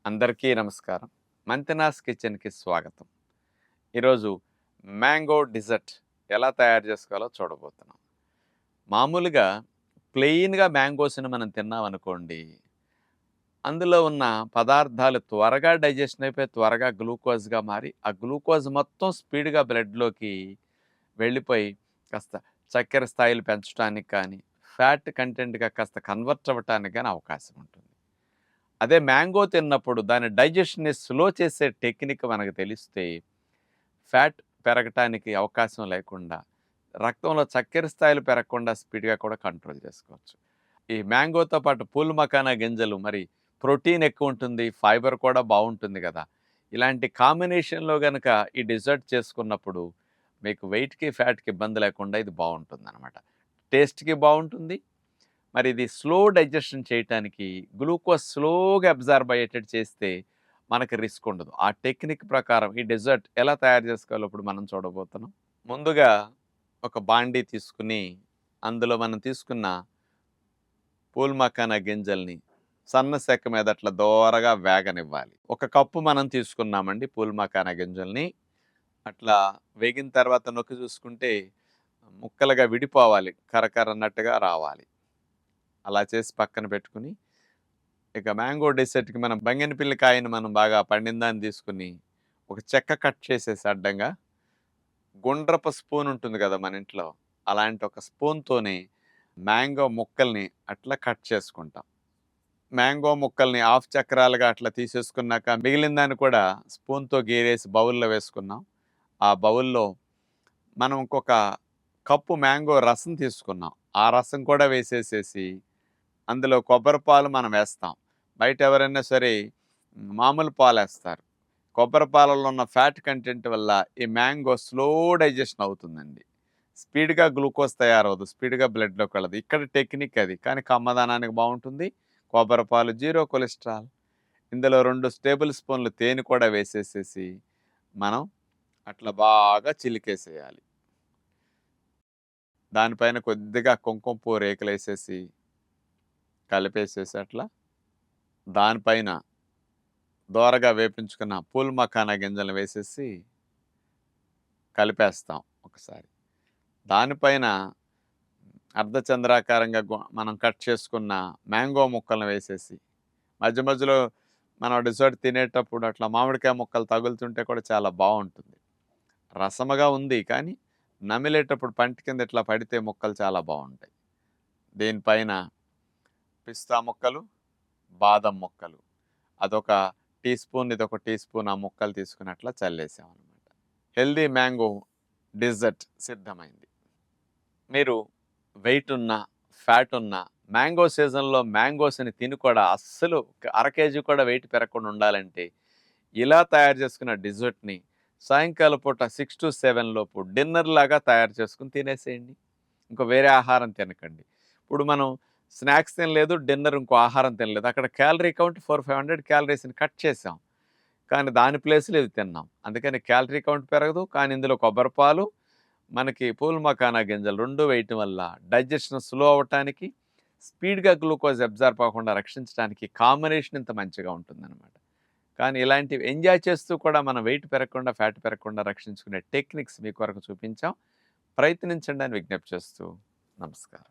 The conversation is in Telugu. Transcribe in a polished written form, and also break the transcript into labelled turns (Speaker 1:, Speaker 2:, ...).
Speaker 1: అందరికీ నమస్కారం. మంతెనాస్ కిచెన్‌కి స్వాగతం. ఈరోజు మ్యాంగో డిజర్ట్ ఎలా తయారు చేసుకోవాలో చూడబోతున్నాం. మామూలుగా ప్లెయిన్‌గా మ్యాంగోస్‌ని మనం తిన్నామనుకోండి, అందులో ఉన్న పదార్థాలు త్వరగా డైజెషన్ అయిపోయి, త్వరగా గ్లూకోజ్‌గా మారి, ఆ గ్లూకోజ్ మొత్తం స్పీడ్‌గా బ్లడ్‌లోకి వెళ్ళిపోయి, కాస్త చక్కెర స్థాయిలు పెంచడానికి కానీ, ఫ్యాట్ కంటెంట్‌గా కాస్త కన్వర్ట్ అవ్వటానికి గాని అవకాశం ఉంటుంది. అదే మ్యాంగో తిన్నప్పుడు దాని డైజెషన్‌ని స్లో చేసే టెక్నిక్ మనకు తెలిస్తే, ఫ్యాట్ పెరగటానికి అవకాశం లేకుండా, రక్తంలో చక్కెర స్థాయిలు పెరగకుండా స్పీడ్‌గా కూడా కంట్రోల్ చేసుకోవచ్చు. ఈ మ్యాంగోతో పాటు పూల్ మకానా గింజలు మరి ప్రోటీన్ ఎక్కువుంటుంది, ఫైబర్ కూడా బావుంటుంది గదా! ఇలాంటి కాంబినేషన్‌లో గనక ఈ డిజర్ట్ చేసుకున్నప్పుడు, మీకు వెయిట్‌కి, ఫ్యాట్‌కి ఇబ్బంది లేకుండా ఇది బావుంటుందనమాట. టేస్ట్‌కి బావుంటుంది. మరి ఇది స్లో డైజెషన్ చేయటానికి గ్లూకోజ్ స్లోగా అబ్జార్బ్ అయ్యేటట్టు చేస్తే మనకి రిస్క్ ఉండదు. ఆ టెక్నిక్ ప్రకారం ఈ డెజర్ట్ ఎలా తయారు చేసుకోవాలో ఇప్పుడు మనం చూడబోతున్నాం. ముందుగా ఒక బాండీ తీసుకుని అందులో మనం తీసుకున్న పూల్ మకానా గింజల్ని సన్న సెక్క మీద అట్లా దోరగా వేగనివ్వాలి. ఒక కప్పు మనం తీసుకున్నామండి పూల్ మకానా గింజల్ని. అట్లా వేగిన తర్వాత నొక్కి చూసుకుంటే ముక్కలుగా విడిపోవాలి. కరకరన్నట్టుగా రావాలి. అలా చేసి పక్కన పెట్టుకుని, ఇక మ్యాంగో డెసర్ట్‌కి మనం బంగినపల్లి కాయని మనం బాగా పండిందాన్ని తీసుకొని, ఒక చెక్క కట్ చేసేసి అడ్డంగా, గుండ్రపు స్పూన్ ఉంటుంది కదా మన ఇంట్లో, అలాంటి ఒక స్పూన్‌తోని మ్యాంగో ముక్కల్ని అట్లా కట్ చేసుకుంటాం. మ్యాంగో ముక్కల్ని హాఫ్ చక్రాలుగా అట్లా తీసేసుకున్నాక, మిగిలిన దాన్ని కూడా స్పూన్‌తో గీరేసి బౌల్‌లో వేసుకున్నాం. ఆ బౌల్‌లో మనం ఇంకొక కప్పు మ్యాంగో రసం తీసుకున్నాం. ఆ రసం కూడా వేసేసేసి అందులో కొబ్బరి పాలు మనం వేస్తాం. బయట ఎవరైనా సరే మామూలు పాలేస్తారు. కొబ్బరి పాలలో ఉన్న ఫ్యాట్ కంటెంట్ వల్ల ఈ మ్యాంగో స్లో డైజెషన్ అవుతుందండి. స్పీడ్‌గా గ్లూకోజ్ తయారవ్వదు. స్పీడ్‌గా బ్లడ్‌లోకి వెళ్ళదు. ఇక్కడ టెక్నిక్ అది. కానీ కమ్మదనానికి బావుంటుంది. కొబ్బరి పాలు, జీరో కొలెస్ట్రాల్. ఇందులో 2 టేబుల్ స్పూన్లు తేనె కూడా వేసేసేసి మనం అట్లా బాగా చిలికేసేయాలి. దానిపైన కొద్దిగా కుంకుమ పువ్వు రేకులేసేసి కలిపేసేసి అట్లా దానిపైన దోరగా వేపించుకున్న పూల్ మకానా గింజలు వేసేసి కలిపేస్తాం ఒకసారి. దానిపైన అర్ధచంద్రాకారంగా మనం కట్ చేసుకున్న మ్యాంగో ముక్కలను వేసేసి, మధ్య మధ్యలో మనం డెజర్ట్ తినేటప్పుడు అట్లా మామిడికాయ ముక్కలు తగులుతుంటే కూడా చాలా బావుంటుంది. రసముగా ఉంది కానీ, నమిలేటప్పుడు పంటి కింద ఇట్లా పడితే ముక్కలు చాలా బావుంటాయి. దీనిపైన పిస్తా ముక్కలు, బాదం ముక్కలు, అదొక టీ స్పూన్, ఇదొక టీ స్పూన్ ఆ ముక్కలు తీసుకుని అట్లా చల్లేసామనమాట. హెల్తీ మ్యాంగో డిజర్ట్ సిద్ధమైంది. మీరు వెయిట్ ఉన్నా, ఫ్యాట్ ఉన్నా, మ్యాంగో సీజన్‌లో మ్యాంగోస్‌ని తిని కూడా అస్సలు అర కేజీ కూడా వెయిట్ పెరగకుండా ఉండాలంటే, ఇలా తయారు చేసుకున్న డిజర్ట్‌ని సాయంకాలం పూట 6-7 లోపు డిన్నర్ లాగా తయారు చేసుకొని తినేసేయండి. ఇంక వేరే ఆహారం తినకండి. ఇప్పుడు మనం స్నాక్స్ తినలేదు, డిన్నర్ ఇంకో ఆహారం తినలేదు. అక్కడ క్యాలరీ కౌంట్ 500 క్యాలరీస్‌ని కట్ చేసాం. కానీ దాని ప్లేస్‌లో ఇది తిన్నాం. అందుకని క్యాలరీ కౌంట్ పెరగదు. కానీ ఇందులో కొబ్బరి పాలు, మనకి పూల్ మకానా గింజలు 2 వేయటం వల్ల డైజెషన్ స్లో అవ్వటానికి, స్పీడ్‌గా గ్లూకోజ్ అబ్జార్బ్ అవ్వకుండా రక్షించడానికి కాంబినేషన్ ఇంత మంచిగా ఉంటుందనమాట. కానీ ఇలాంటివి ఎంజాయ్ చేస్తూ కూడా మనం వెయిట్ పెరగకుండా, ఫ్యాట్ పెరగకుండా రక్షించుకునే టెక్నిక్స్ మీ కొరకు చూపించాం. ప్రయత్నించండి అని విజ్ఞప్తి చేస్తూ నమస్కారం.